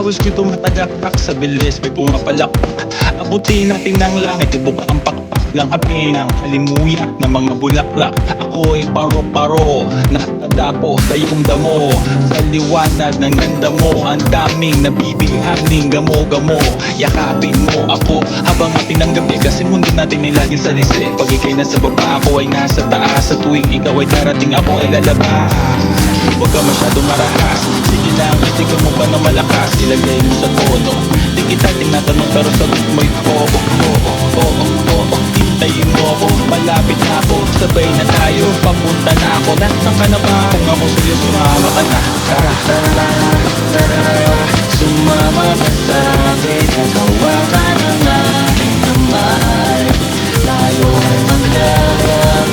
pawis ko'y tumatagaktak sa bilis, may pumapalak. Abutin natin ng langit, ibuk ang pakpak lang api ng halimuyak ng mga bulaklak. Ako'y paro-paro, nakadapo sa iyong damo. Sa liwanag ng ganda mo, ang daming nabibilhaning gamo-gamo. Yakapin mo ako habang ating ng gabi, kasi mundo natin ay laging salisi. Pag ika'y nasa baba, ako ay nasa taas. Sa tuwing ikaw ay darating, ako ay lalabas. Huwag ka masyadong marahas, sige lang, isigaw mo pa na malakas. Ilagay mo sa tono, di kita tinatanong pero sagot mo'y oo, oo, oo, oo. Hintayin mo ako, malapit na ako, sabay na tayo, papunta na ako. Nasaan ka na ba? Kung ako sa'yo, sumama ka na. Tara, tara.